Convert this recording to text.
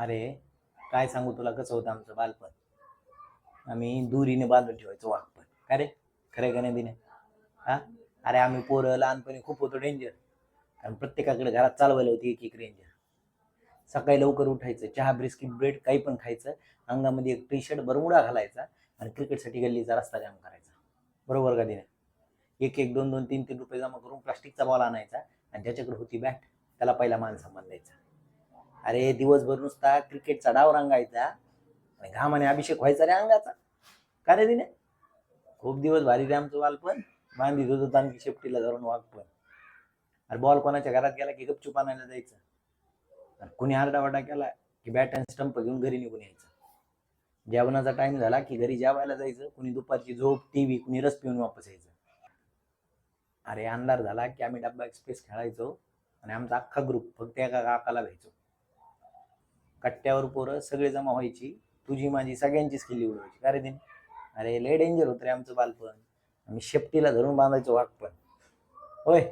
अरे काय सांगू तुला कसं होतं आमचं बालपण. आम्ही दुरीने बांधून ठेवायचो वाघ. काय रे, खरं का नाही दिने? हा. अरे आम्ही पोरं लहानपणी खूप होतो डेंजर. कारण प्रत्येकाकडे घरात चालवायला होती एक एक रेंजर. सकाळी लवकर उठायचं, चहा बिस्किट ब्रेड काही पण खायचं, अंगामध्ये एक टी शर्ट बरमुडा घालायचा आणि क्रिकेटसाठी गल्लीचा रस्ता जाम करायचा. बरोबर का दिने? एक एक दोन दोन तीन तीन रुपये जमा करून प्लास्टिकचा बॉल आणायचा आणि ज्याच्याकडे होती बॅट त्याला पहिला मान सन्मान द्यायचा. अरे दिवसभर नुसता क्रिकेटचा डाव रंगायचा आणि घामाने अभिषेक व्हायचा रे अंगाचा. का रे दिने? खूप दिवस भारी रे आमचं बालपण. बांधित होतो आणखी शेपटीला धरून वाघ पण. अरे बॉल कोणाच्या घरात गेला की गपचूप आणायला जायचं. आणि कुणी आरडावाडा केला की बॅट अँड स्टंप घेऊन घरी निघून यायचं. जेवणाचा टाइम झाला की घरी जेवायला जायचं, कुणी दुपारची झोप टीव्ही, कुणी रस पिऊन वापस यायचं. अरे अंधार झाला की आम्ही डब्बा एक्सप्रेस खेळायचो आणि आमचा अख्खा ग्रुप फक्त एका काकाला भेटायचो. कट्ट्यावर पोरं सगळे जमा व्हायची, तुझी माझी सगळ्यांचीच खिल्ली उडवायची. का रे दिन? अरे लय डेंजर होत रे आमचं बालपण. आम्ही शेपटीला धरून बांधायचो वाघ पण. होय.